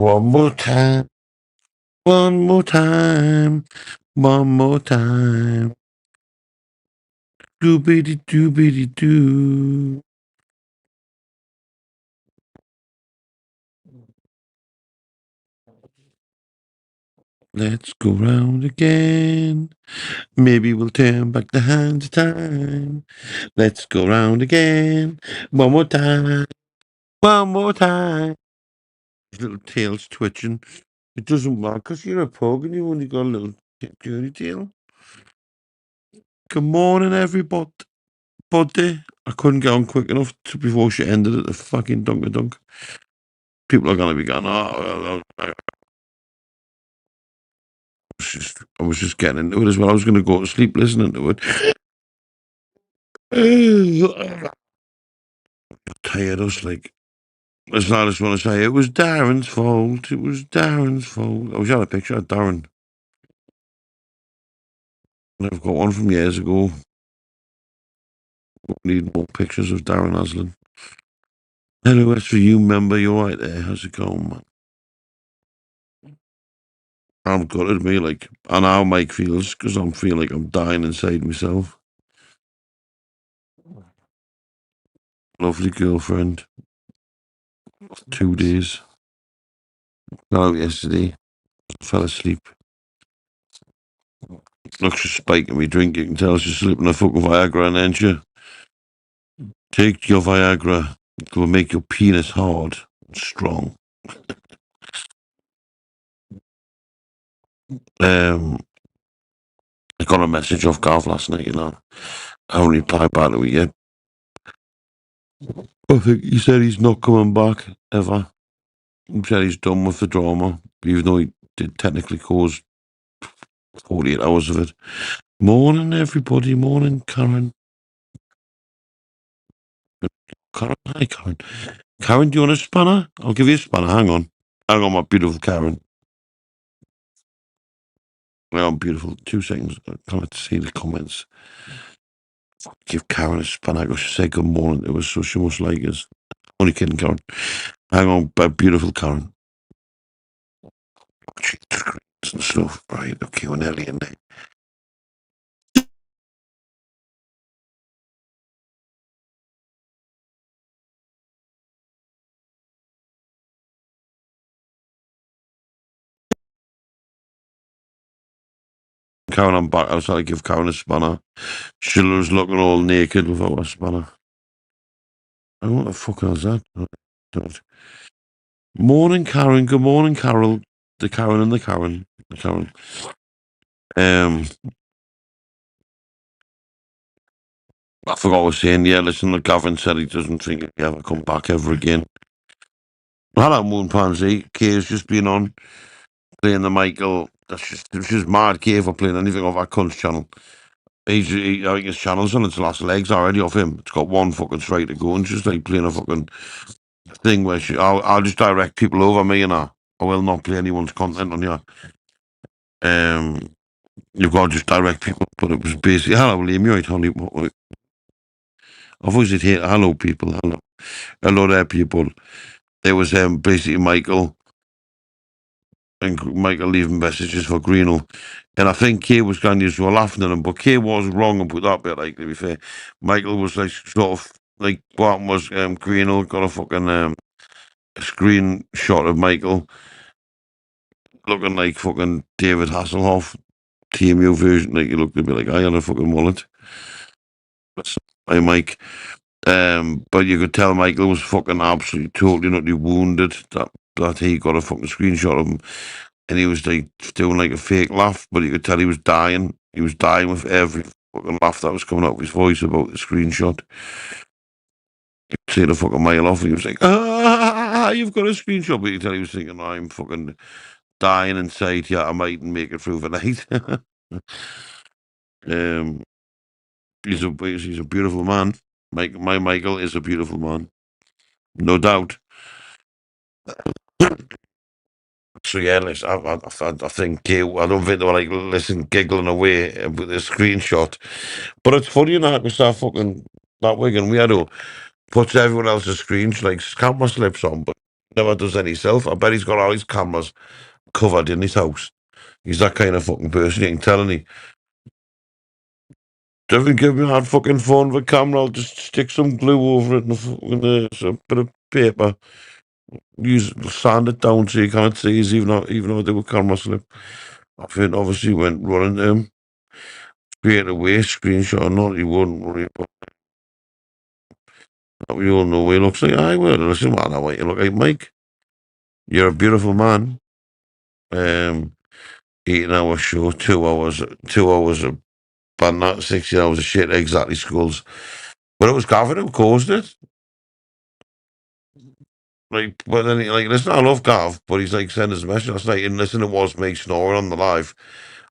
One more time, one more time, one more time. Doobity doobity doo. Let's go round again. Maybe we'll turn back the hands of time. Let's go round again. One more time. One more time. His little tail's twitching. It doesn't work because you're a pug and you only got a little dirty tail. Good morning, everybody. I couldn't get on quick enough before she ended at the fucking dunk. People are going to be going, I was just getting into it as well. I was going to go to sleep listening to it. Tired us like. As I just want to say, it was Darren's fault. It was Darren's fault. I wish I had a picture of Darren. I've got one from years ago. Need more pictures of Darren Aslan. Hello, that's for you, member. You're right there. How's it going, man? I'm gutted, me. Like, I know how Mike feels because I'm feeling like I'm dying inside myself. Lovely girlfriend. 2 days. Got out yesterday. Fell asleep. Looks she's spiking me drink. You can tell she's slipping a fucking Viagra and then she take your Viagra. It will make your penis hard and strong. I got a message off Gav last night, I haven't replied back to it yet. I think he said he's not coming back ever. He said he's done with the drama, even though he did technically cause 48 hours of it. Morning, everybody. Morning, Karen. Karen, hi, Karen. Karen, do you want a spanner? I'll give you a spanner. Hang on. Hang on, my beautiful Karen. Well, beautiful. 2 seconds. I can't see the comments. Give Karen a spanner. I got to say good morning to her, so she must like us. Only kidding, Karen. Hang on, beautiful Karen. Screens and stuff. Right, okay, we're nearly in there. Karen, I'm back. I was trying to give Karen a spanner. She was looking all naked without a spanner. Oh, what the fuck was that? Morning, Karen. Good morning, Carol. The Karen and the Karen. The Karen. I forgot what I was saying. Yeah, listen, the Gavin said he doesn't think he'll ever come back ever again. Hello, Moon Pansy. Kay's just been on playing the Michael. That's just mad, Kay, for playing anything off that cunt's channel. I think his channel's on its last legs already off him. It's got one fucking straight to go and just like playing a fucking thing where I'll just direct people over me, I will not play anyone's content on you. You've got to just direct people, but it was basically, hello, Liam, you're right, honey. I've always said, here, hello, people, hello there, people. There was basically Michael leaving messages for Greenall. And I think Kay was kind of laughing at him, but Kay was wrong about that bit, like, to be fair. Michael was like, sort of, like, what was Greenall got a fucking a screenshot of Michael looking like fucking David Hasselhoff, TMU version, like, he looked a bit like I had a fucking wallet. Hey, Mike. But you could tell Michael was fucking absolutely totally not wounded that he got a fucking screenshot of him and he was like doing like a fake laugh, but you could tell he was dying. He was dying with every fucking laugh that was coming out of his voice about the screenshot. You could see the fucking mile off and he was like, you've got a screenshot, but you could tell he was thinking, I'm fucking dying inside, yeah, I mightn't make it through the night. He's a beautiful man. My Michael is a beautiful man, no doubt. So yeah, listen, I think I don't think they were like listen giggling away with the screenshot, but it's funny because that Wigan Weirdo puts everyone else's screens like count my slips on, but Never does any self. I bet he's got all his cameras covered in his house. He's that kind of fucking person. You can tell, and he doesn't give me that fucking phone with a camera. I'll just stick some glue over it and a bit of paper. Use sand it down so you can't see us, even though I do a camera slip. I think obviously went running to him straight away, screenshot or not. He wouldn't worry about that. We all know what he looks like. I will listen. Man, I want you look like Mike. You're a beautiful man. 8 hour show, 2 hours, 2 hours of not 16 hours of shit, exactly schools. But it was Gavin who caused it. Like, but then, like, listen, I love Gav, but he's like sending us a message last night, and listen, it was me snoring on the live,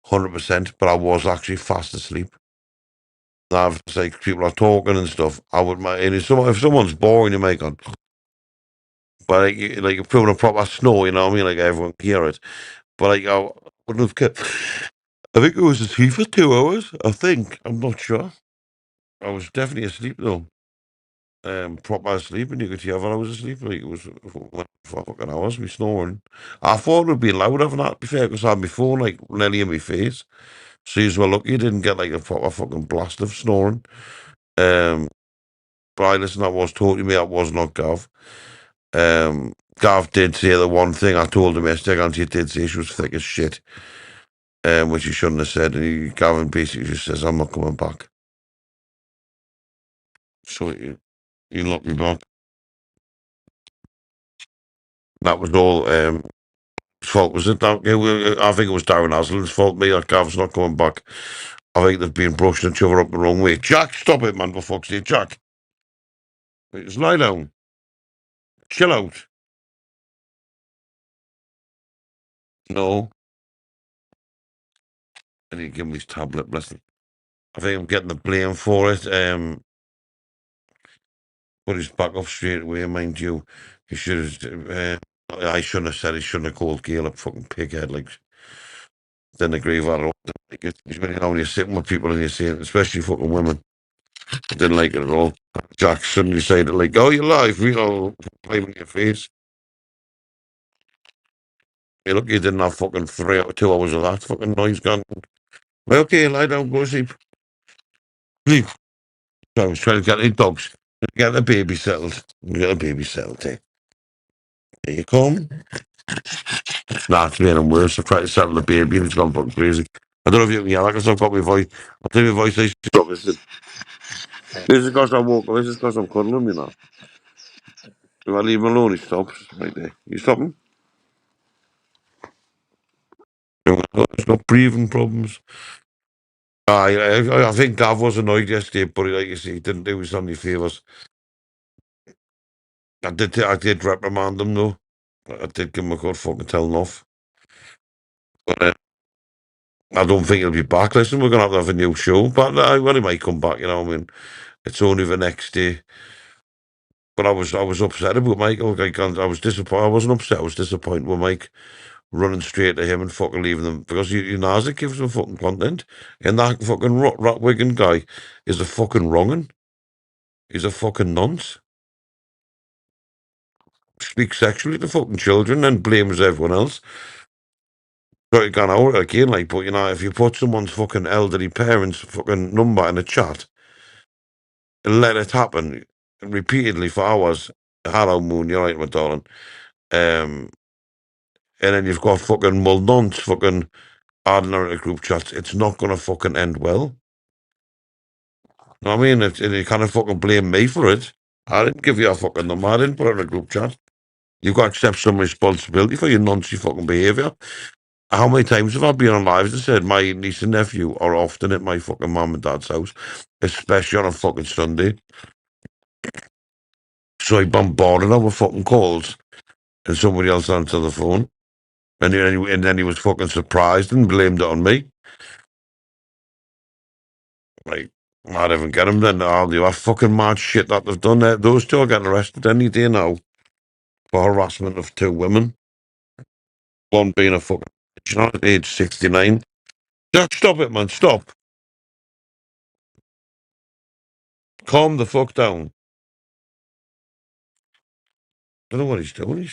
100%, but I was actually fast asleep. I've like people are talking and stuff. I would, and if someone's boring, you make on, but like if putting a proper snow, you know what I mean? Like everyone can hear it. But like I wouldn't have kept. I think it was asleep for 2 hours. I think I'm not sure. I was definitely asleep though. Proper asleep, and you could hear that I was asleep. Like it was for fucking hours, me snoring. I thought it would be louder than that, to be fair, because I had my phone like nearly in my face. So you well lucky you didn't get like a proper fucking blast of snoring. Um, but I listen, that was totally me. That was not Gav. Gav did say the one thing I told him yesterday, and he did say she was thick as shit, which he shouldn't have said. And Gavin basically just says, "I'm not coming back." So he locked me back. That was all. His fault was it? I think it was Darren Aslan's fault. Me, that Gav's not coming back. I think they've been brushing each other up the wrong way. Jack, stop it, man! For fuck's sake, Jack. Just lie down. Chill out. No. And he give me his tablet. Bless him. I think I'm getting the blame for it. Put his back up straight away, mind you. He should have. I shouldn't have said he shouldn't have called Gail a fucking pighead. Like, didn't agree with that at all. Like, when you're sitting with people and you're saying, especially fucking women, I didn't like it at all. Jack suddenly said it like, "Oh, you're live," you know, in your face. Hey, look, you didn't have fucking 2 hours of that fucking noise gone. Well, okay, lie down, go to sleep. Sleep. So I was trying to get the dogs, get the baby settled. Get the baby settled, eh? There you come. Nah, it's made him worse. I tried to settle the baby and it's gone fucking crazy. I don't know if you can hear that because I've got my voice. I'll tell you my voice. Stop. This is because I woke up. This is because I'm cuddling him, you know. If I leave him alone, he stops. Right there. You stopping? He's got breathing problems. I think Gav was annoyed yesterday, but like you say, he didn't do us any favours. I did reprimand him though. I did give him a good fucking telling off. But I don't think he'll be back. Listen, we're gonna have to have a new show, but well, he might come back. You know, I mean, it's only the next day. But I was upset about Michael. Like, I was disappointed. I wasn't upset. I was disappointed with Mike running straight to him and fucking leaving them because you know, as it gives them fucking content, and that fucking rat Wigan guy is a fucking wrongin'. He's a fucking nonce. Speaks sexually to fucking children and blames everyone else. So it gone out again, like, but you know, if you put someone's fucking elderly parents' fucking number in a chat and let it happen repeatedly for hours, hello moon, you're right, my darling. Um, and then you've got fucking nonce fucking adding her in a group chat. It's not gonna fucking end well. You know what I mean? And you kind of fucking blame me for it. I didn't give you a fucking number. I didn't put her in a group chat. You've got to accept some responsibility for your noncy fucking behaviour. How many times have I been on lives and said my niece and nephew are often at my fucking mum and dad's house, especially on a fucking Sunday? So I bombarded her with fucking calls and somebody else answered the phone. And then he was fucking surprised and blamed it on me. Like, I'd even get him then. I'll do that fucking mad shit that they've done there. Those two are getting arrested any day now for harassment of two women. One being a fucking, you know, at age 69. Jack, stop it, man, stop. Calm the fuck down. I don't know what he's doing.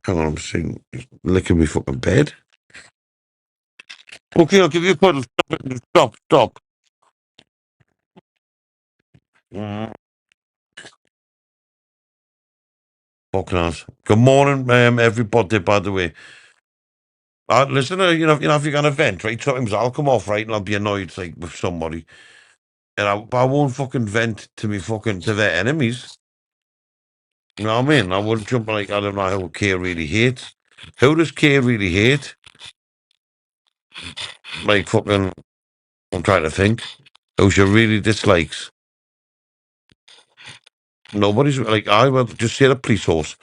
Hang on, I'm seeing licking me fucking bed. Okay, I'll give you a cuddle. Stop, stop. Mm, fucking ass. Good morning, everybody, by the way. Listen, if you're going to vent, right, sometimes I'll come off, right, and I'll be annoyed, like, with somebody, and I won't fucking vent to me fucking, to their enemies. You know what I mean? I wouldn't jump like, I don't know who Kay really hates. Who does Kay really hate? Like, fucking, I'm trying to think. Who she really dislikes? Nobody's, like, I would just say the police horse.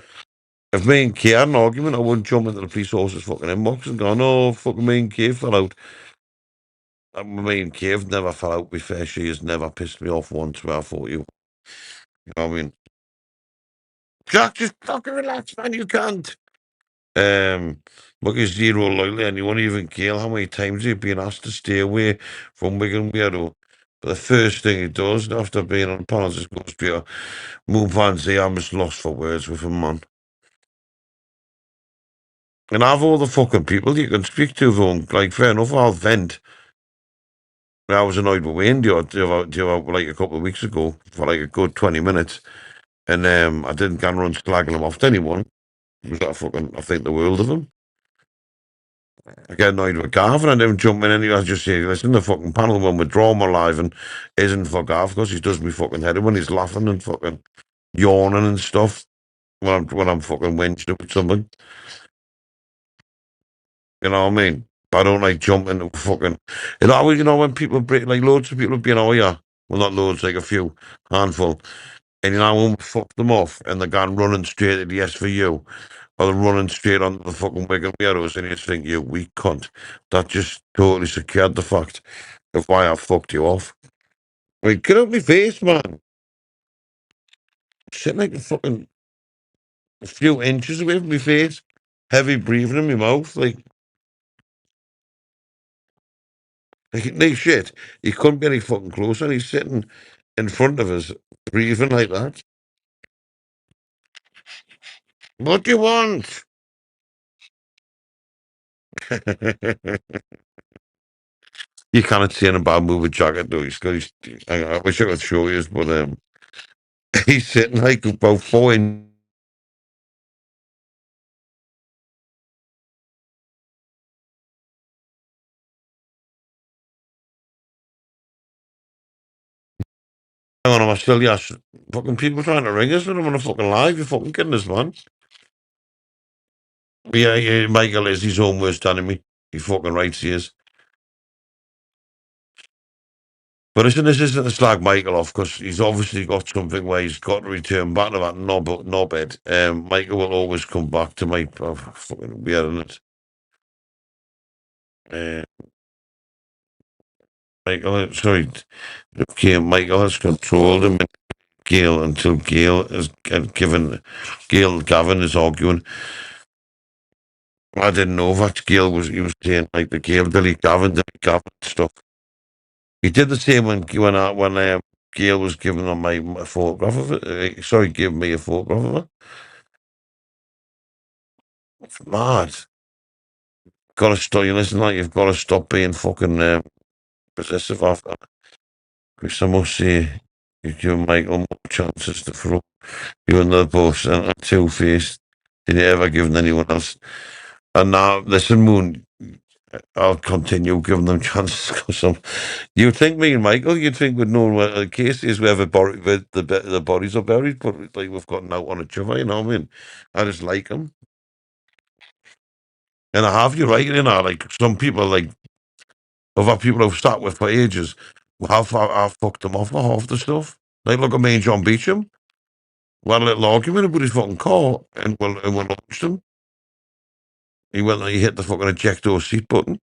If me and Kay had an argument, I wouldn't jump into the police horse's fucking inbox and go, no, fucking me and Kay fell out. Me and Kay have never fell out, to be fair. She has never pissed me off once where I thought you know what I mean? Jack, just fucking relax, man, you can't. Look, he's zero loyalty, and you won't even kill how many times he's been asked to stay away from Wigan Weirdo. But the first thing he does after being on panels is goes to move on and say, I'm just lost for words with him, man. And have all the fucking people you can speak to, though. Like, fair enough, I'll vent. I was annoyed with Wayne like a couple of weeks ago for like a good 20 minutes. And I didn't go and run slagging him off to anyone. I think the world of him. I get annoyed with Gav and I don't jump in anyway. I just say, listen, the fucking panel when we're drama live and isn't for Gav because he does me fucking head in when he's laughing and fucking yawning and stuff when I'm fucking whinged with something. You know what I mean? I don't like jumping into fucking. When people break, like loads of people have been, oh yeah, well not loads, like a few, handful, and when we fuck them off and they're gone running straight at the SVU. Or they're running straight onto the fucking Wigan Weirdos, and you just think, you weak cunt. That just totally secured the fact of why I fucked you off. Like, get out my face, man. Sitting like a few inches away from my face. Heavy breathing in my mouth. Like shit. He couldn't be any fucking closer. And he's sitting in front of us, breathing like that. What do you want? You can't see him bad move a jacket, though. I wish I could show you, but he's sitting like about 4 inches. Hang on, am I still, yes. Fucking people trying to ring us when I'm on a fucking live. You're fucking kidding us, man. Yeah, Michael is his own worst enemy. He fucking writes he is. But listen, this isn't to slag Michael off because he's obviously got something where he's got to return back to that knobhead. Michael will always come back to my fucking weird, isn't it? Sorry, okay, Michael has controlled him. Gail until Gail has given Gail Gavin is arguing. I didn't know that he was saying like the delete Gavin stuff. He did the same when Gail was giving him my photograph of it. Sorry, giving me a photograph of it. It's mad. Got to stop. You listen, like you've got to stop being fucking possessive after. Because I must say, you give Michael more chances to throw you under the bus and two faced than you ever given anyone else. And now, listen, Moon, I'll continue giving them chances because you'd think me and Michael, you'd think we'd know where the case is where the bodies are buried, but like we've gotten out on each other, you know what I mean? I just like them. And I have, you right, like some people, like other people I've sat with for ages, I've fucked them off for half the stuff. Like, look at me and John Beecham. We had a little argument about his fucking car and we launched him. He hit the fucking ejector seat button.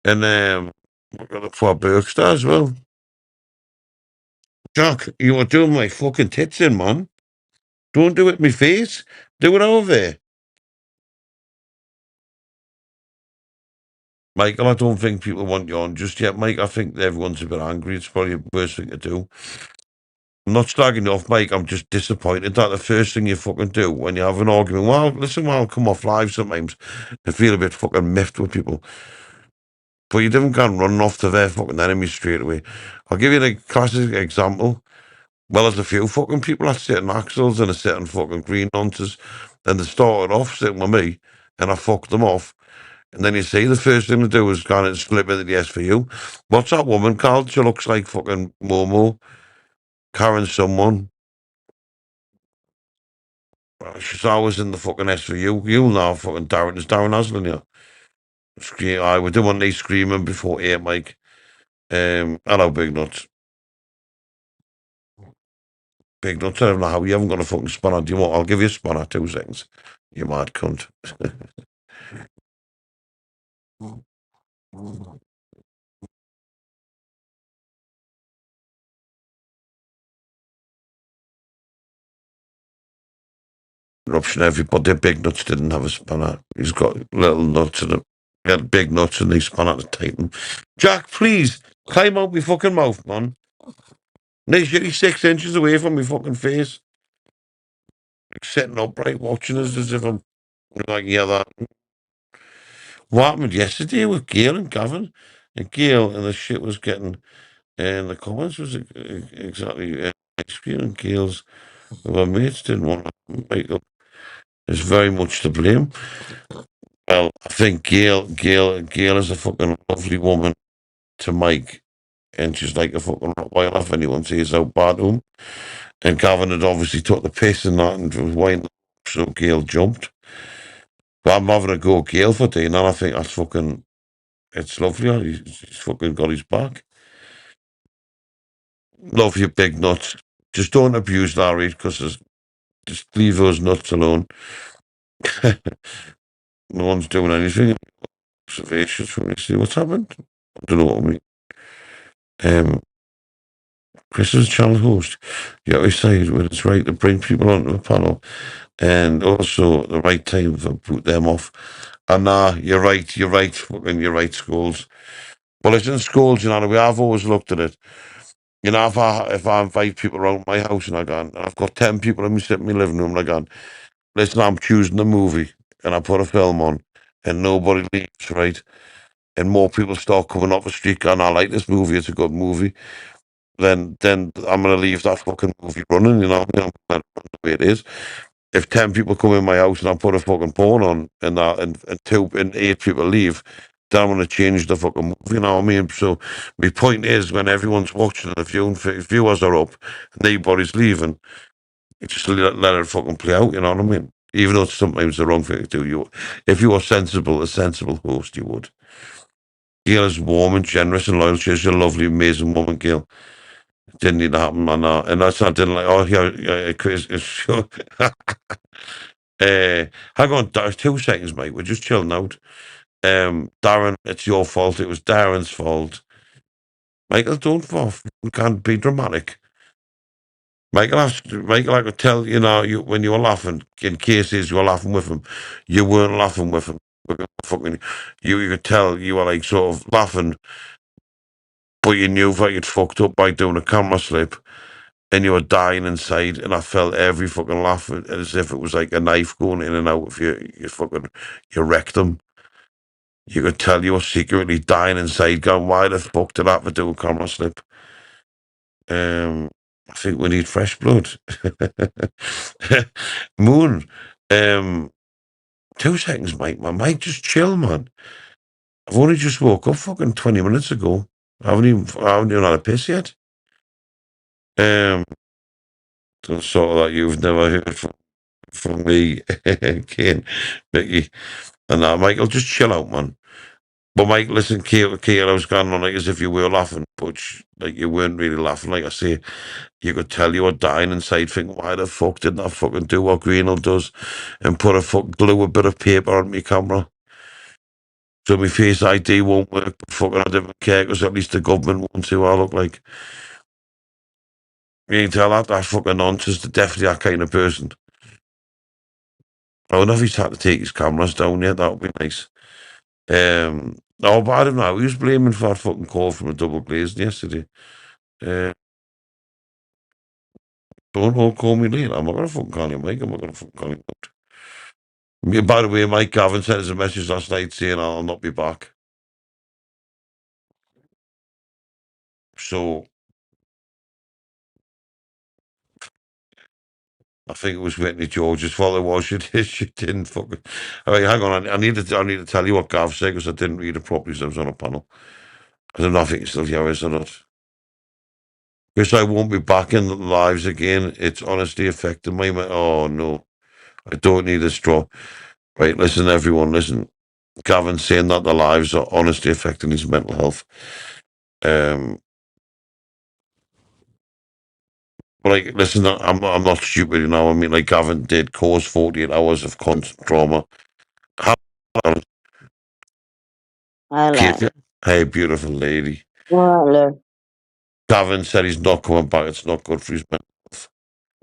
And we're going to look for Berkstar as well. Jack, you were doing my fucking tits in, man. Don't do it in my face. Do it over there. Michael, I don't think people want you on just yet, Mike. I think everyone's a bit angry. It's probably the worst thing to do. I'm not slagging you off, Mike. I'm just disappointed that the first thing you fucking do when you have an argument, well, listen, I'll come off live sometimes and feel a bit fucking miffed with people. But you didn't go and run off to their fucking enemies straight away. I'll give you the classic example. Well, there's a few fucking people that sit in axles and are sitting fucking green nonces, and they started off sitting with me, and I fucked them off. And then you see the first thing to do is kind of slip into the SVU. What's that woman called? She looks like fucking Momo, Karen someone. She's always in the fucking SVU. You know fucking Darren. Is Darren Aslan here? I would do one day screaming before 8, Mike. Hello, Big Nuts. Big Nuts, I don't know how you haven't got a fucking spanner. Do you want? I'll give you a spanner, 2 seconds. You mad cunt. Eruption, everybody. Big Nuts didn't have a spanner. He's got little nuts in him. He had big nuts and he span out to tighten. Jack, please, climb out my fucking mouth, man. He's 6 inches away from my fucking face. Like sitting upright, watching us as if I'm like, yeah, that. What happened yesterday with Gail and Gavin? And Gail and the shit was getting, and the comments was exactly ice cream and Gail's, my mates didn't want to. Michael is very much to blame. Well, I think Gail is a fucking lovely woman to Mike, and she's like a fucking Rottweiler if anyone sees how bad to him. And Gavin had obviously took the piss and that and was winding up, so Gail jumped. But I'm having a go at Gail for doing that. I think that's fucking, it's lovely. He's fucking got his back. Love you, big nuts. Just don't abuse Larry, because just leave those nuts alone. No one's doing anything. Observations from me. See what's happened? I don't know what I mean. Chris is a channel host. You always say when it's right to bring people onto the panel, and also the right time to put them off. And you're right, fucking you're right, Scholes. Well, it's in Scholes, you know, the way I've always looked at it. You know, if I invite people around my house and and I've got 10 people in me sitting in my living room and listen, I'm choosing a movie and I put a film on and nobody leaves, right? And more people start coming off the street going, I like this movie, it's a good movie. Then I'm gonna leave that fucking movie running, you know, the way it is. If 10 people come in my house and I put a fucking porn on and 8 people leave, then I'm gonna change the fucking movie, you know what I mean? So my point is when everyone's watching and the viewers are up and nobody's leaving, you just let it fucking play out, you know what I mean? Even though it's sometimes the wrong thing to do, if you were a sensible host, you would. Gail is warm and generous and loyal. She's a lovely, amazing woman, Gail. Didn't need to happen, man. And that's not didn't like. Oh, yeah, Chris. Sure. Hang on, 2 seconds, mate. We're just chilling out. Darren, it's your fault. It was Darren's fault. Michael, don't fall. We can't be dramatic. Michael, I could tell, you know, when you were laughing, in cases you were laughing with him, you weren't laughing with him. Fucking, you could tell you were like sort of laughing, but you knew that you'd fucked up by doing a camera slip. And you were dying inside, and I felt every fucking laugh as if it was like a knife going in and out of your rectum. You could tell you were secretly dying inside, going, "Why the fuck did I have to do a camera slip?" I think we need fresh blood. Moon, 2 seconds, Mike. My mic, just chill, man. I've only just woke up fucking 20 minutes ago. I haven't even had a piss yet. Sort of like you've never heard from me, Kane, Mickey, and that. Michael, just chill out, man. But Mike, listen, Kale, I was going on like as if you were laughing, but like you weren't really laughing. Like I say, you could tell you were dying inside, thinking, why the fuck didn't I fucking do what Greenhill does and put glue a bit of paper on my camera? So my face ID won't work, but fucking I didn't care because at least the government won't see what I look like. You can tell that's fucking nonsense. They're definitely that kind of person. I wonder if he's had to take his cameras down yet. That would be nice. No, but I don't know. He was blaming for that fucking call from a double glazed yesterday. Uh, Don't call me later. I'm not gonna fucking call you, Mike. I'm not gonna fucking call you. By the way, Mike Gavin sent us a message last night saying I'll not be back. So I think it was Whitney George's fault. It was. She didn't fucking. All right, hang on. I need to tell you what Gav said because I didn't read it properly. So I was on a panel. I don't know if you can still hear us or not. Because I won't be back in the lives again. It's honestly affected me. Oh no, I don't need a straw. Right, listen, everyone. Listen, Gavin's saying that the lives are honestly affecting his mental health. But like, listen, I'm not stupid, you know. I mean, like Gavin did cause 48 hours of constant trauma. How, Hello. Kate, hey, beautiful lady. Hello. Gavin said he's not coming back. It's not good for his mental health.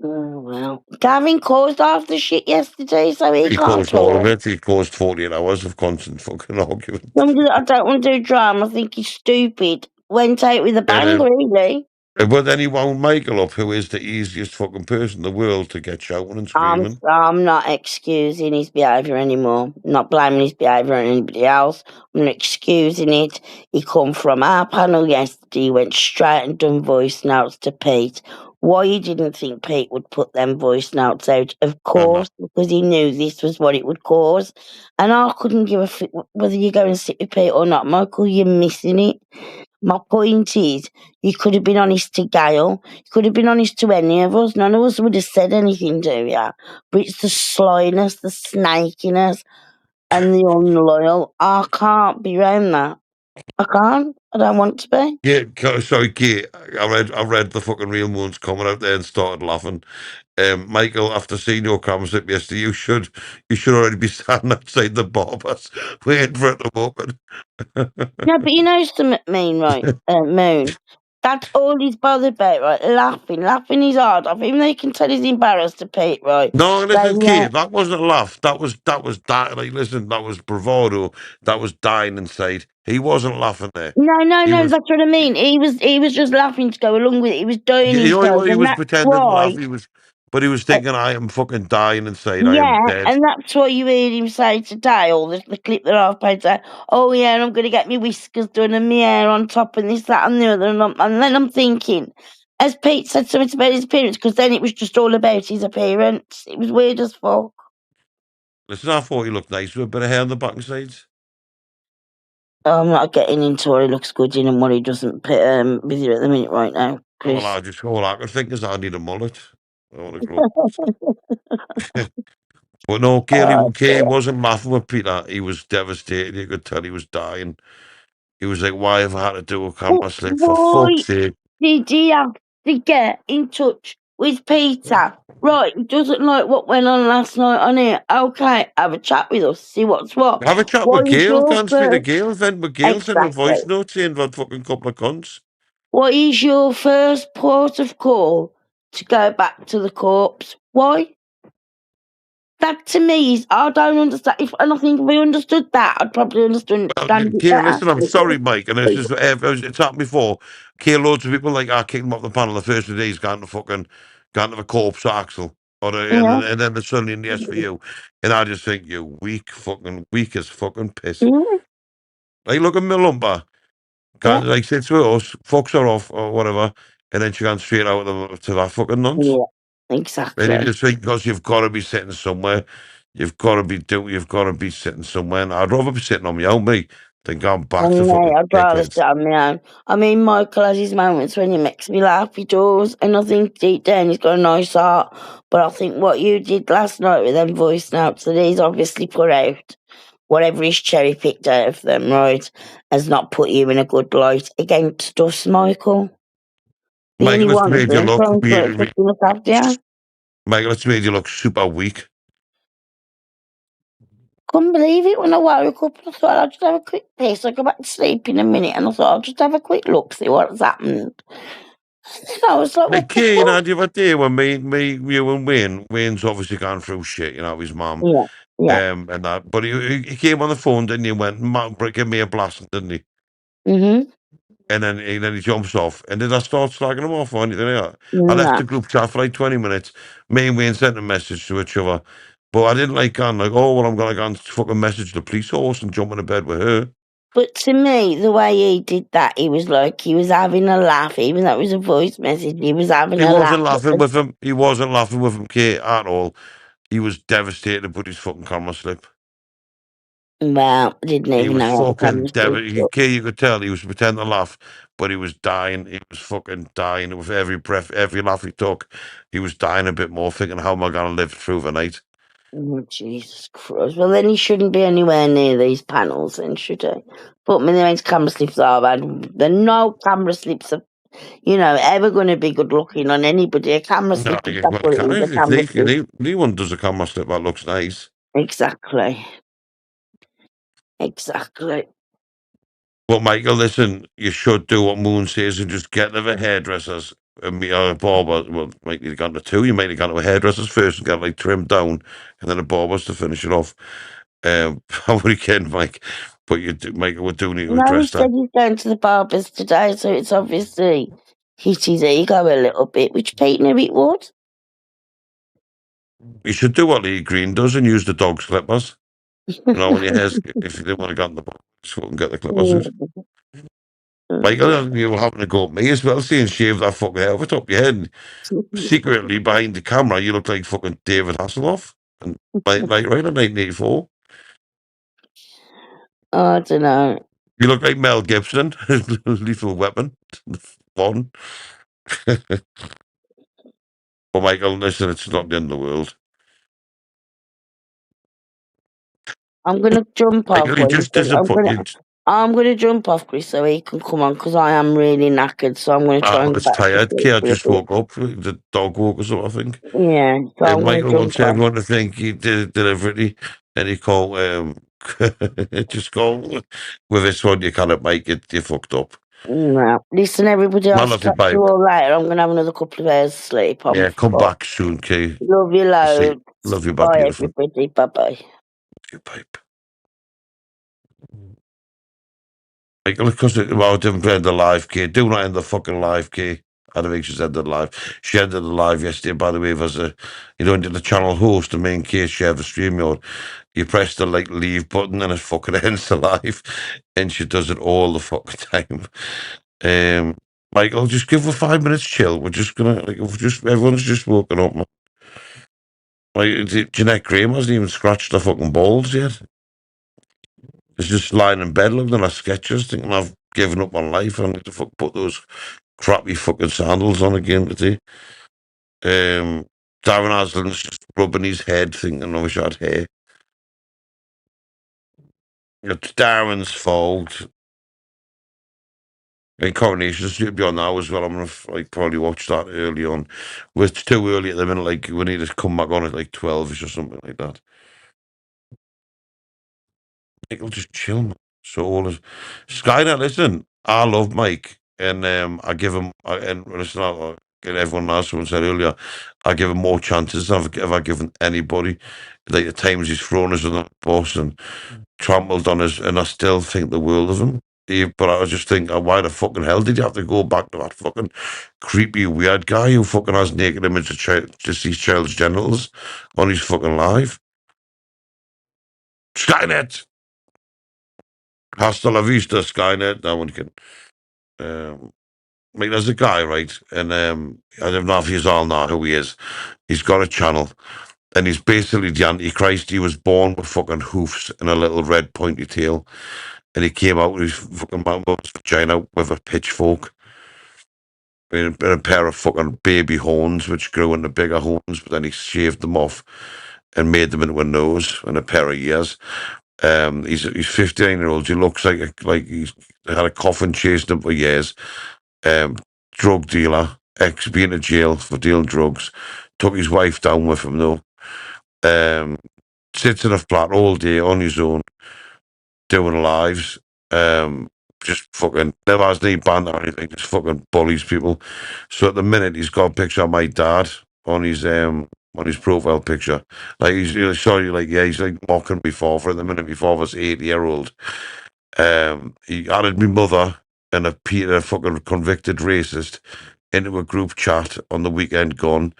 Oh, well. Gavin caused half the shit yesterday, so he He can't caused all of talk. it. He caused 48 hours of constant fucking argument. I don't want to do drama. I think he's stupid. Went out with a bang, Um, really. but then he wound Michael up, who is the easiest fucking person in the world to get shouting and screaming. I'm not excusing his behaviour anymore. Not blaming his behaviour on anybody else. I'm not excusing it. He come from our panel yesterday. He went straight and done voice notes to Pete. Why he didn't think Pete would put them voice notes out? Of And course, because he knew this was what it would cause. And I couldn't give a fuck whether you go and sit with Pete or not. Michael, you're missing it. My point is, you could have been honest to Gail. You could have been honest to any of us. None of us would have said anything to you. But it's the slyness, the snakiness, and the unloyal. I can't be around that. I can't. I don't want to be. yeah, sorry, Kate. I read the fucking real ones coming out there and started laughing. Michael, after seeing your concept yesterday, you should already be standing outside the barbers waiting for it to open. No, but you know something, mean, right, Moon? That's all he's bothered about, right? Laughing. Laughing is hard. I think they can tell he's embarrassed to Pete, right? No, listen, Going, yeah, Kate, that wasn't a laugh. That was like, listen, that was bravado. That was dying inside. He wasn't laughing there. He no, was, that's what I mean. He was just laughing to go along with it. He was dying you know, inside, he and was that's pretending to why. laugh. But he was Uh, thinking, I am fucking dying inside. I am yeah, dead. and that's why you heard him say today, or the clip that I've played say, "Oh yeah, I'm going to get me whiskers done and my hair on top, and this, that, and the other." And then I'm thinking, as Pete said something about his appearance, because then it was just all about his appearance. It was weird as fuck. Listen, I thought he looked nice with a bit of hair on the back and sides. I'm not getting into what he looks good in and what he doesn't with you at the minute right now, Well, Chris. all I could think is I need a mullet. I want to grow. But no, Oh Kay dear. wasn't laughing with Peter. He was devastated. You could tell he was dying. He was like, why have I had to do a camera slick? For Why fuck's sake. did he have to get in touch with Peter? Right, he doesn't like what went on last night on here. Okay, have a chat with us, see what's what. Have a chat What with is Gail. your Can't speak to first Gail. Vent with Gail. Send a exactly? voice note saying that fucking couple of cunts. What is your first port of call to go back to the corpse? Why? That to me is I don't understand. And I think if we understood that, I'd probably understand Well, it Kay, better. listen, I'm sorry, Mike, and it's happened before. Kay, loads of people like I kicked him off the panel the first 2 days, gone to the corpse or Axel, Yeah. and then the Sunday in the S for you, and I just think you weak as fucking piss. Yeah. Like look at Milumba, Yeah. can't like sits with us, fucks her off or whatever, and then she goes straight out to that fucking nonce. Yeah. And you Exactly. just think because you've got to be sitting somewhere, you've got to be sitting somewhere. And I'd rather be sitting on my own, me, than going back to No, fucking I'd rather dickheads. sit on my own. I mean, Michael has his moments when he makes me laugh, he does, and I think deep down he's got a nice heart. But I think what you did last night with them voice notes that he's obviously put out, whatever he's cherry picked out of them, right, has not put you in a good light against us, Michael. The only Michael, it's one of made you them look, trying to fucking look after you. Michael, it's made you look super weak. Couldn't believe it when I woke up. I thought I'll just have a quick piss. I'll go back to sleep in a minute, and I thought I'll just have a quick look, see what's happened. And then I was like, Like, what the Kay, you know, fuck? the other day when you and Wayne's obviously gone through shit, you know, his mum, Yeah, yeah. and that. But he came on the phone, didn't he? And went, give me a blast, didn't he? Mhm. and then he jumps off. And did I start slagging him off or anything like that? I left No. the group chat for like 20 minutes. Me and Wayne sent a message to each other. But I didn't like going like, oh, well, I'm going to go and fucking message the police horse and jump in bed with her. But to me, the way he did that, he was like, he was having a laugh, even though it was a voice message, he was having He a laugh. wasn't laughing with him. He wasn't laughing with him, Kate, at all. He was devastated to put his fucking camera slip. Well, I didn't He even was know how the fucking camera stood up. Kate, you could tell he was pretending to laugh, but he was dying. He was fucking dying. With every breath, every laugh he took, he was dying a bit more, thinking, how am I going to live through the night? Oh, Jesus Christ. Well, then he shouldn't be anywhere near these panels, then, should he? But me, these camera slips are bad. There are no camera slips are, ever going to be good looking on anybody. A camera No, slip is that's well, what it is, a camera slip. if anyone does a camera slip that looks nice. Exactly. Exactly. Well, Michael, listen, you should do what Moon says and just get to the hairdressers and me or a barber. Well, might need to go to two. You might need to go to a hairdressers first and get like trimmed down, and then a barber's to finish it off. I'm only kidding, Mike, but Michael, we do need to No, he address that. said he's going to the barber's today, so it's obviously hit his ego a little bit, which Pete knew it would. You should do what Lee Green does and use the dog clippers. You know, when your hair's, if you didn't want to go in the box, just go and get the clippers out. Michael, you were having a go at me as well, saying shave that fucking hair off the top of your head. Secretly, behind the camera, you look like fucking David Hasselhoff. And right in 1984. I don't know. You look like Mel Gibson, Lethal Weapon. One. But Michael, listen, it's not the end of the world. I'm gonna jump off. Michael, you're just disappointed. I'm gonna jump off, Chris, so he can come on because I am really knackered. So I'm gonna try I and go was back to tired. sleep Kate for a just bit. woke up. The dog woke us up, I think. Yeah, so I'm gonna Michael jump wants off. everyone to think he did deliberately, and he called just call with this one. You cannot make it. You fucked up. No. Listen, everybody, I I'll love you, chat to you babe. all later. I'm gonna have another couple of hours sleep. I'm Yeah, come fucked. back soon, Kay. Love you See, loads. love you, back, Bye, beautiful. everybody. Bye bye. Love you, babe. Michael, because I didn't play the live, Kay. Do not end the fucking live, Kay. I don't think she's ended the live. She ended the live yesterday, by the way, as into the channel host, and me and Kay share the StreamYard. You press the leave button and it fucking ends the live, and she does it all the fucking time. Michael, just give her 5 minutes chill. We're just gonna everyone's just woken up, man. Like Jeanette Graham hasn't even scratched the fucking balls yet. She's just lying in bed looking at sketches, thinking I've given up on life. I need to put those crappy fucking sandals on again today. Darren Aslan's just rubbing his head, thinking I wish I had hair. It's Darren's fault. And Coronation's due to be on now as well. I'm gonna probably watch that early on. It's too early at the minute. Like we need to come back on at like 12ish or something like that. Michael, just chill, man. So all is Skynet. Listen, I love Mike, and I give him. And listen, and everyone else, someone said earlier, I give him more chances than I've ever given anybody. Like the times he's thrown us on the bus and trampled on us, and I still think the world of him. But I just think, why the fucking hell did you have to go back to that fucking creepy, weird guy who fucking has naked image of just these child's genitals on his fucking live? Skynet! Hasta la vista, Skynet. No one can. Like, there's a guy, right? And I don't know if he's all know who he is. He's got a channel, and he's basically the Antichrist. He was born with fucking hoofs and a little red pointy tail, and he came out with his fucking mother's vagina with a pitchfork and a pair of fucking baby horns, which grew into bigger horns, but then he shaved them off and made them into a nose and a pair of ears. He's 59-year-old. He looks like he's had a coffin chasing him for years. Drug dealer, been to jail for dealing drugs. Took his wife down with him though. Sits in a flat all day on his own, doing lives. Just fucking never has any band or anything. Just fucking bullies people. So at the minute he's got a picture of my dad on his profile picture. Like he's sorry, like yeah, he's like mocking my father at the minute. My father's 80-year-old. He added my mother and a Peter, a fucking convicted racist, into a group chat on the weekend gone,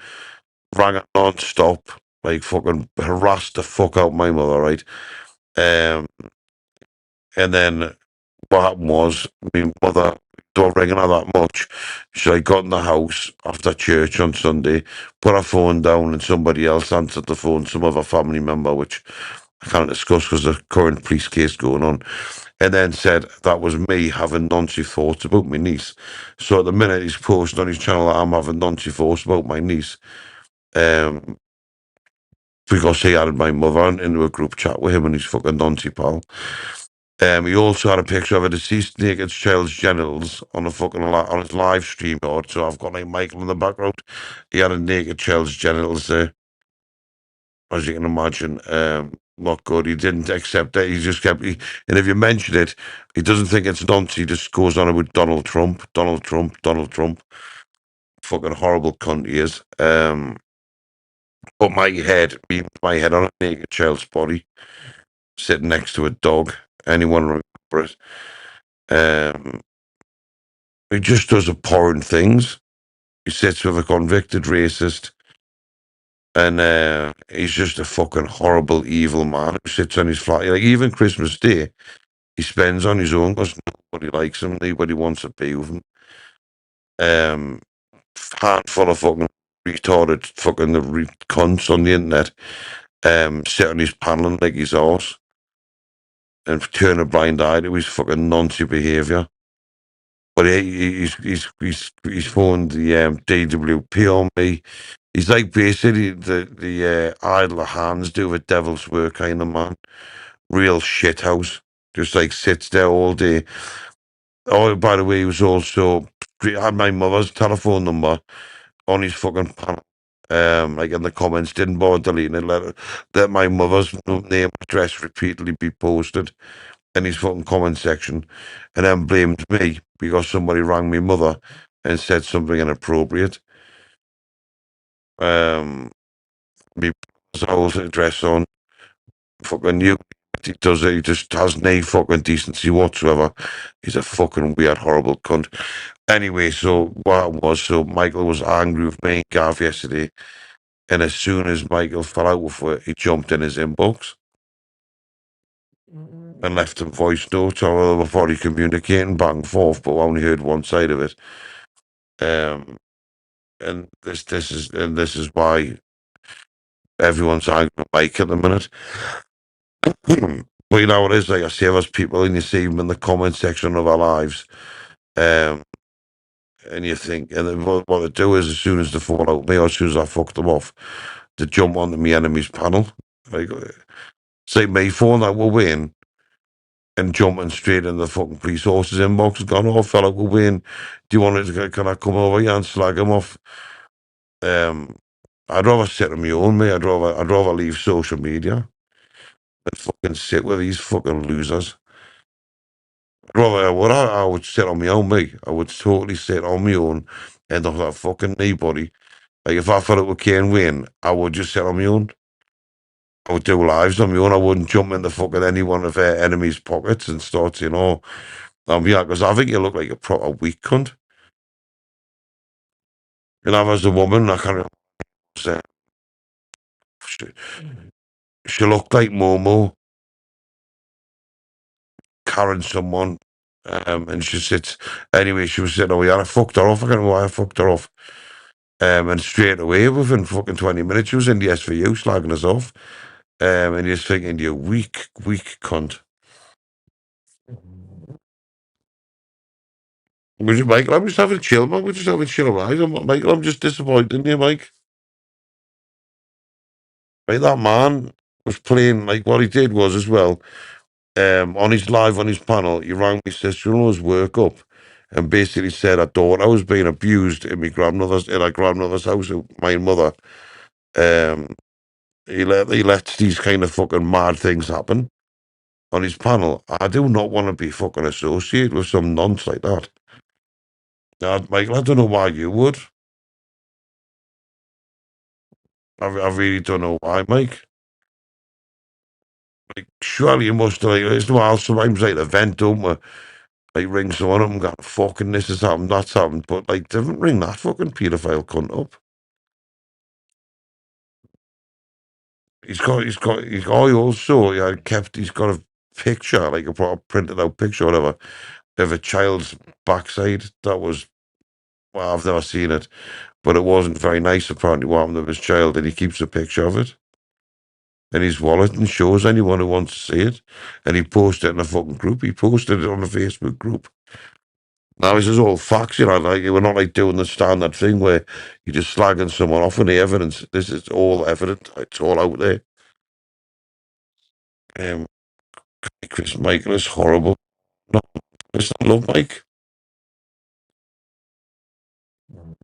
rang it non-stop, like fucking harassed the fuck out my mother, right? Um, and then what happened was, my mother, don't ring her that much. So I got in the house after church on Sunday, put her phone down, and somebody else answered the phone, some other family member, which I can't discuss because the current police case going on, and then said that was me having noncy thoughts about my niece. So at the minute he's posting on his channel that I'm having noncy thoughts about my niece. Um, because he added my mother into a group chat with him and his fucking noncy pal. He also had a picture of a deceased naked child's genitals on a fucking on his live stream board. So I've got like Michael in the background. He had a naked child's genitals there, as you can imagine. Not good. He didn't accept it. He just kept. And if you mention it, he doesn't think it's nonsense. He just goes on about Donald Trump, Donald Trump, Donald Trump. Fucking horrible cunt he is. Put my head on a naked child's body, sitting next to a dog. Anyone remember it? He just does abhorrent things. He sits with a convicted racist, and he's just a fucking horrible, evil man who sits on his flat. Like, even Christmas Day, he spends on his own because nobody likes him, nobody wants to be with him. Um, Handful of fucking retarded fucking cunts on the internet sit on his panel and lick his arse and turn a blind eye to his fucking noncy behaviour. But he's phoned the DWP on me. He's like basically the idle hands do the devil's work kind of man. Real shithouse. Just like sits there all day. Oh, by the way, he was also had my mother's telephone number on his fucking panel. Like in the comments, didn't bother deleting it. Let my mother's name address repeatedly be posted in his fucking comment section, and then blamed me because somebody rang my mother and said something inappropriate. Me brother's address on fucking you. He does it. He just has no fucking decency whatsoever. He's a fucking weird, horrible cunt. Anyway, so what it was, so Michael was angry with me and Gav yesterday, and as soon as Michael fell out with it, he jumped in his inbox and left him voice notes or before he communicating back and forth, but I only heard one side of it. Um, and this is why everyone's angry with Mike at the minute. But you know what it is, like I say, there's people and you see them in the comment section of our lives, um, and you think, and then what they do is as soon as they fall out with me or as soon as I fuck them off, they jump onto my enemy's panel. Like, say me phone that will win and jumping straight in the fucking police horse's inbox and gone, oh fella, we'll win. Do you want to, can I come over here and slag him off? I'd rather sit on my own, mate. I'd rather leave social media than fucking sit with these fucking losers. I would sit on my own, mate. I would totally sit on my own and not that fucking anybody. Like, if I thought it would Kane win, I would just sit on my own. I would do lives on my own. I wouldn't jump in the fucking any one of their enemies' pockets and start saying, oh, yeah, because I think you look like a proper weak cunt. You know, as a woman, I can't say, she, she looked like Momo carrying someone, and she sits, anyway, she was sitting, oh, yeah, I fucked her off. I don't know why I fucked her off. And straight away, within fucking 20 minutes, she was in the SVU slagging us off. And you're thinking, you weak cunt. Would you, Michael? I'm just having a chill, man. We're just having a chill, right? Michael, I'm just disappointed in you, Mike. Right, that man was playing, like, what he did was as well, on his live, on his panel, he rang my sister-in-law's work up and basically said I thought I was being abused in my grandmother's house, my mother. Um, he let these kind of fucking mad things happen on his panel. I do not want to be fucking associated with some nonce like that. Now, Michael, I don't know why you would. I really don't know why, Mike. Like, surely you must have, like, it's no, sometimes like the vent, don't we? Like, ring someone up and go, fucking this has happened, that's happened. But, like, they didn't ring that fucking paedophile cunt up. I also, yeah, he's got a picture, like a proper printed out picture, or whatever, of a child's backside. That was, well, I've never seen it, but it wasn't very nice, apparently, what happened to his child, and he keeps a picture of it in his wallet and shows anyone who wants to see it. And he posted it in a fucking group. He posted it on a Facebook group. Now, this is all facts, you know, like, we're not like doing the standard thing where you're just slagging someone off on the evidence. This is all evident. It's all out there. Um, Chris Michael is horrible. No, it's not love, Mike.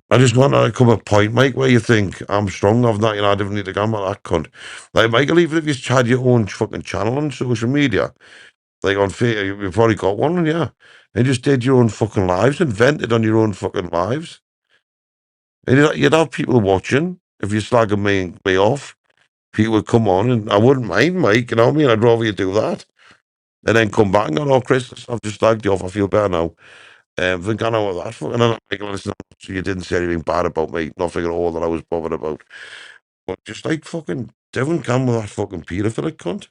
I just want to come a point, Mike, where you think I'm strong. I've not, you know, I didn't need to gamble that cunt. Like, Michael, even if you had your own fucking channel on social media, like on Facebook, you've probably got one, yeah, and just did your own fucking lives, invented on your own fucking lives, and you'd have people watching. If you're slagging me off, people would come on, and I wouldn't mind, Mike. You know what I mean? I'd rather you do that, and then come back and go, "Oh, Chris, I've just slagged you off. I feel better now." Think I know what that fucking. And I'm like, listen, so you didn't say anything bad about me, nothing at all that I was bothered about. But just like fucking Devon Campbell, that fucking paedophilic cunt.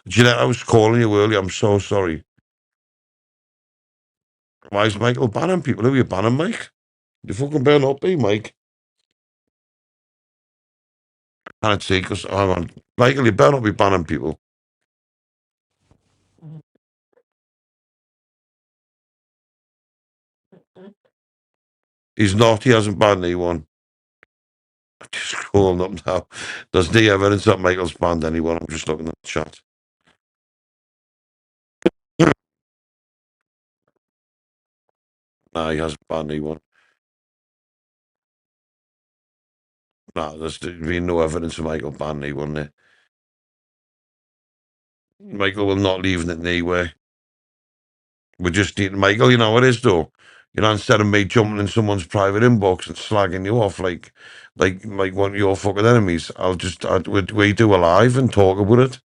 Jeanette, I was calling you earlier. I'm so sorry. Why is Michael banning people? Who are you banning, Mike? You fucking better not be, Mike. Can't see, because, hang on. Michael, you better not be banning people. He's not. He hasn't banned anyone. Just calling up now. There's no evidence that Michael's banned anyone. I'm just looking at the chat. Nah, he hasn't banned anyone. Nah, there's been no evidence of Michael banning anyone there. Michael will not leave it anyway. We just need Michael, you know what it is though. You know, instead of me jumping in someone's private inbox and slagging you off like one of your fucking enemies, we do a live and talk about it.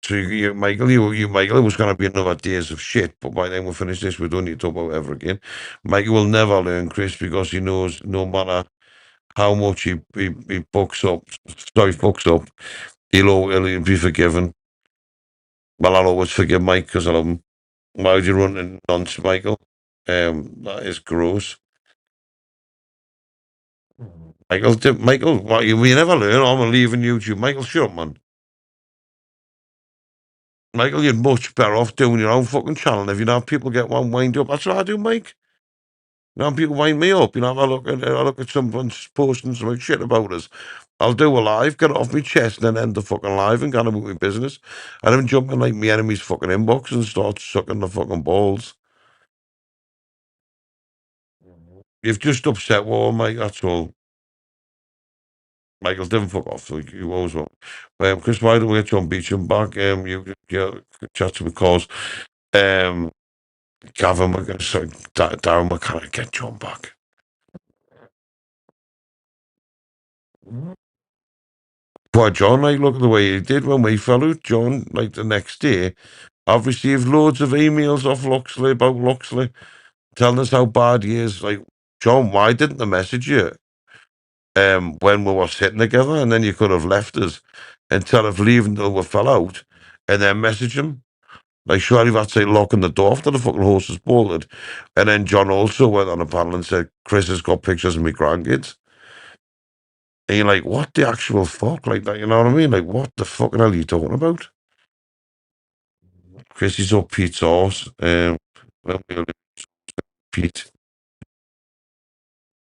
So Michael, Michael, it was going to be another days of shit, but by the time we finish this, we don't need to talk about it ever again. Michael will never learn, Chris, because he knows no matter how much he fucks up, he'll be forgiven. Well, I'll always forgive Mike because I love him. Why would you run in nonsense, Michael? That is gross. Michael, what, you never learn. I'm leaving YouTube. Michael, shut up, man. Michael, you're much better off doing your own fucking channel. If you know people get one wind up, that's what I do, Mike. You know, people wind me up. You know, I look at someone's posting some shit about us. I'll do a live, get it off my chest, and then end the fucking live and get on with my business. I don't jump in like my enemy's fucking inbox and start sucking the fucking balls. You've just upset War, mate. That's all. Michael, didn't fuck off. So you always will. Chris, why don't we get John Beecham back? You chat to because um, Gavin, sorry, Darren, we can't get John back. Poor John, like, look at the way he did when we fell out. John, like, the next day, I've received loads of emails off Loxley about Loxley telling us how bad he is. Like, John, why didn't they message you when we were sitting together? And then you could have left us instead of leaving till we fell out and then message him. Like, surely that's like locking the door after the fucking horse is bolted. And then John also went on a panel and said, Chris has got pictures of my grandkids. And you're like, what the actual fuck? Like that, you know what I mean? Like, what the fucking hell are you talking about? Chris is up Pete's horse. Well, Pete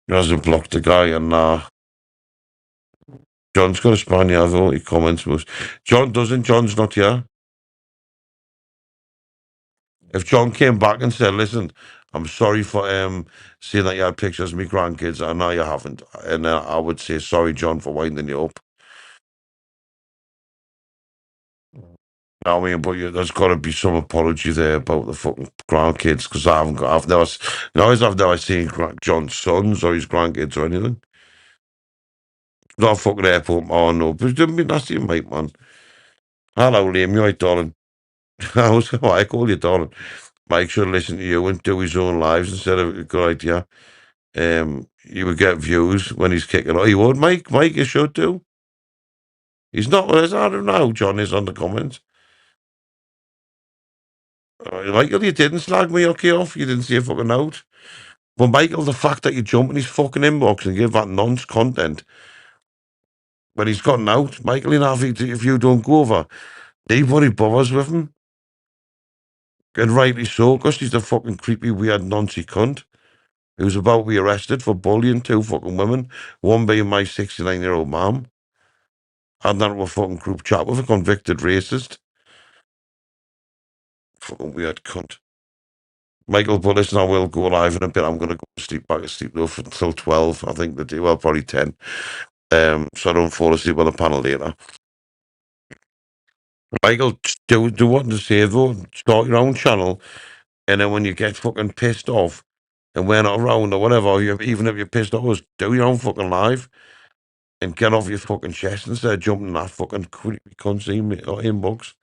hasn't blocked the guy, and John's got a Spaniard, though. He comments most. John doesn't. John's not here. If John came back and said, listen, I'm sorry for seeing that you had pictures of my grandkids, I know you haven't. And I would say, sorry, John, for winding you up. I mean, but there's got to be some apology there about the fucking grandkids, because I've never seen John's sons or his grandkids or anything. Not fucking airport, oh no, but it didn't be nasty, mate, man. Hello, Liam, you right, darling? I was, oh, I call you Darren. Mike should listen to you and do his own lives instead of a good idea. You would get views when he's kicking. Oh, you would, Mike. Mike, you should do. He's not. I don't know how John is on the comments. Michael, you didn't slag me okay off. You didn't see a fucking note. But Michael, the fact that you jump in his fucking inbox and give that nonce content when he's gotten out, Michael, you know, if you don't go over, nobody bothers with him. And rightly so, because he's the fucking creepy, weird, noncy cunt who's about to be arrested for bullying two fucking women, one being my 69-year-old mum. Had that to a fucking group chat with a convicted racist. Fucking weird cunt. Michael, but listen, I will go live in a bit. I'm going to go sleep back asleep though until 12, I think, the day. Well, probably 10. So I don't fall asleep on the panel later. Michael, do what to say though. Start your own channel, and then when you get fucking pissed off, and we're not around or whatever, even if you're pissed off, do your own fucking live and get off your fucking chest instead of jumping in that fucking creepy cunt inbox.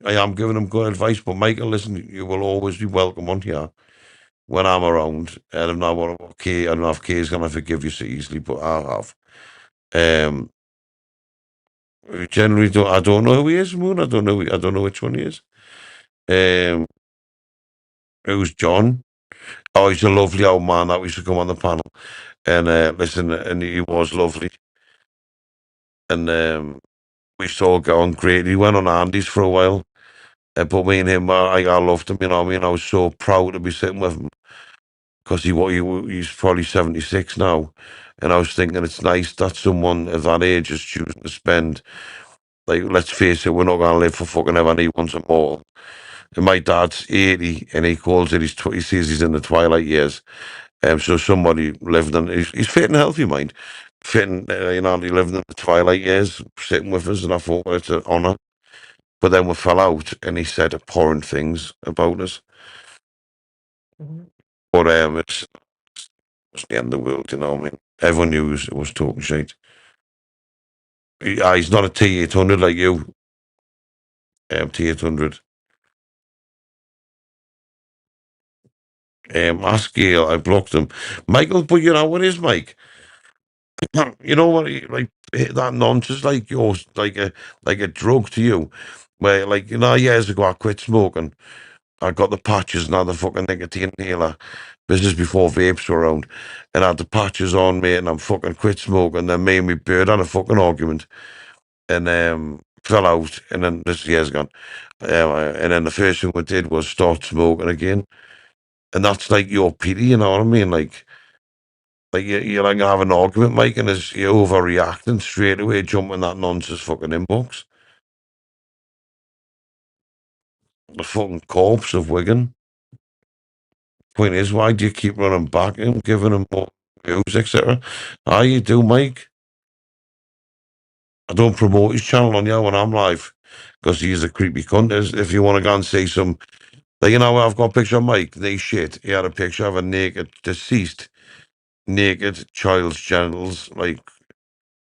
I am giving him good advice, but Michael, listen, you will always be welcome on here when I'm around. And I'm not okay. I don't know if Kay's gonna forgive you so easily, but I have. Um, generally, I don't know who he is, Moon. I don't know which one he is. Who's John? Oh, he's a lovely old man that used to come on the panel. And listen, and he was lovely. And we saw get on great. He went on Andy's for a while. But me and him, I loved him, you know what I mean? I was so proud to be sitting with him because he's probably 76 now. And I was thinking it's nice that someone of that age is choosing to spend, like, let's face it, we're not going to live for fucking ever, and he wants them all. And my dad's 80 and he calls it, he says he's in the twilight years. So somebody living in, he's fit and healthy, mind. Fitting, you know, he living in the twilight years, sitting with us, and I thought, well, it's an honour. But then we fell out and he said abhorrent things about us. But it's the end of the world, you know what I mean? Everyone knew it was talking shit. He's not a T800 like you. T800. Ask Gail, I blocked him. Michael, but you know what is, Mike? You know what, like, that nonsense, like yours, like a drug to you. Where, like, you know, years ago I quit smoking. I got the patches and had the fucking nicotine inhaler. This is before vapes were around. And I had the patches on me and I'm fucking quit smoking. Then me and my bird had a fucking argument. And fell out. And then this year's gone. And then the first thing we did was start smoking again. And that's like your pity, you know what I mean? Like you're like have an argument, Mike, and you're overreacting straight away, jumping that nonsense fucking inbox. The fucking corpse of Wigan. Point is, why do you keep running back and giving him more views, etc.? Ah, you do, Mike. I don't promote his channel on you when I'm live because he's a creepy cunt. If you want to go and say some, like, you know, I've got a picture of Mike. They shit. He had a picture of a deceased, naked child's genitals, like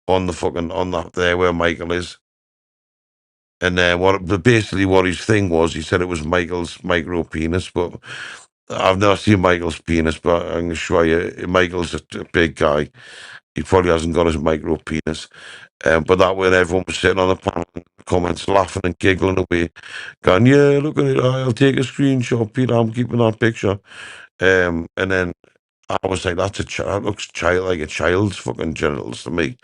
on the fucking on that there where Michael is. And then basically what his thing was, he said it was Michael's micro penis, but I've never seen Michael's penis, but I'm gonna show you. Michael's a big guy. He probably hasn't got his micro penis. But that way everyone was sitting on the panel in the comments laughing and giggling away, going, yeah, look at it, I'll take a screenshot, Peter, I'm keeping that picture. And then I was like, that looks like a child's fucking genitals to me.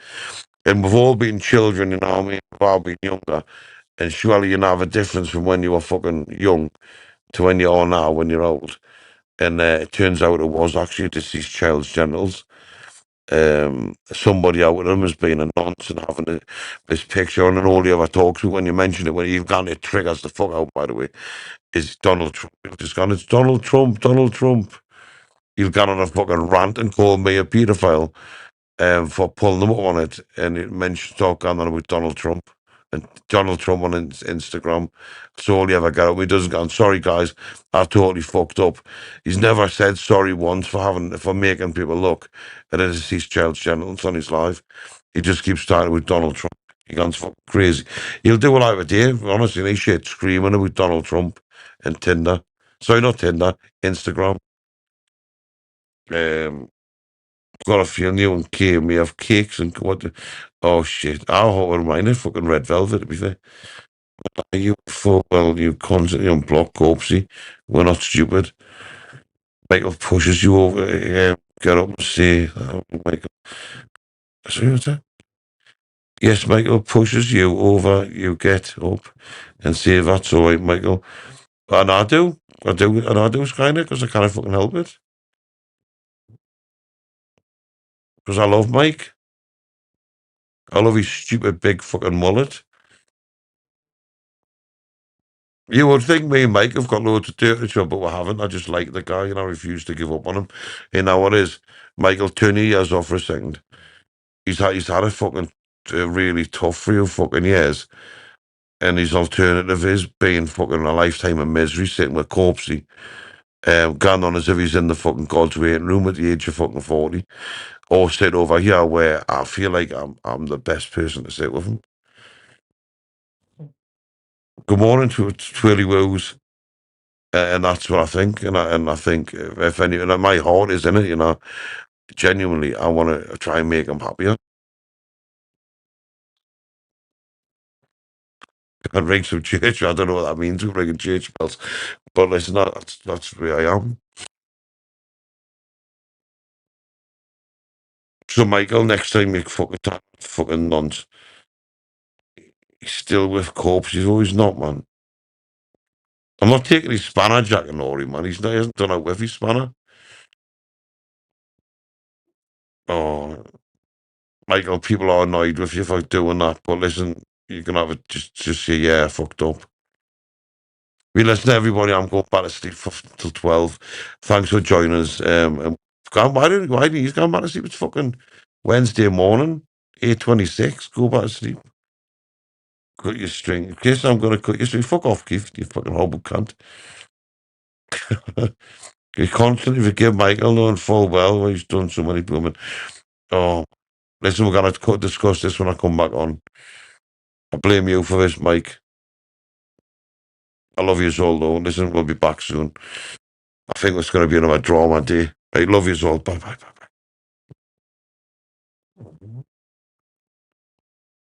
And we've all been children, you know what I mean? We've all been younger. And surely you know have a difference from when you were fucking young to when you are now when you're old. And it turns out it was actually a deceased child's genitals. Somebody out with him has been a nonce and having this picture on, and all he ever talks to when you mention it, when you've gone, it triggers the fuck out, by the way, is Donald Trump. He's just gone, it's Donald Trump, Donald Trump. He's gone on a fucking rant and called me a paedophile for pulling them up on it, and it mentioned talk on about Donald Trump. And Donald Trump on Instagram. That's all he ever got out. He doesn't go, sorry guys, I've totally fucked up. He's never said sorry once for making people look at a deceased child's genitals on his life. He just keeps starting with Donald Trump. He gone fucking crazy. He'll do a live a day, honestly, and he shit screaming about Donald Trump and Tinder. Sorry, not Tinder, Instagram. Got a feeling you and Kay may have cakes and what the, oh shit. I hope mine is fucking red velvet, to be fair. You full well, you constantly unblock Corpsey. We're not stupid. Michael pushes you over, get up and say, oh, Michael. Sorry, what's that? Yes, Michael pushes you over, you get up and say, that's all right, Michael. And I do. And I do, kinda, because I can't fucking help it. Because I love Mike. I love his stupid big fucking mullet. You would think me and Mike have got loads to do to each other, but we haven't. I just like the guy, and I refuse to give up on him. You know what it is? Michael, turn your ears off for a second. He's had a fucking really tough 3 fucking years, and his alternative is being fucking a lifetime of misery, sitting with Corpsey, going on as if he's in the fucking God's waiting room at the age of fucking 40, or sit over here where I feel like I'm the best person to sit with him. Good morning to Twirly Woos. And that's what I think, and I think if any, and my heart is in it, genuinely, I want to try and make him happier and ring some church. I don't know what that means, ringing church bells, but listen, that's where I am. So, Michael, next time you fucking nonce, he's still with Corpse. He's always not, man. I'm not taking his spanner, Jack and Nori, man. He hasn't done out with his spanner. Oh, Michael, people are annoyed with you for doing that, but listen, you can have it. Just say, yeah, I fucked up. We listen to everybody. I'm going back to sleep till 12. Thanks for joining us. And why didn't you go back to sleep? It's fucking Wednesday morning, 8:26. Go back to sleep. Cut your string. Kiss, I'm going to cut your string. Fuck off, Keith, you fucking horrible cunt. You constantly forgive Michael knowing full well what he's done so many women. Oh, listen, we're going to discuss this when I come back on. I blame you for this, Mike. I love you all, though. Listen, we'll be back soon. I think it's going to be another drama day. I love you all. Bye, bye, bye.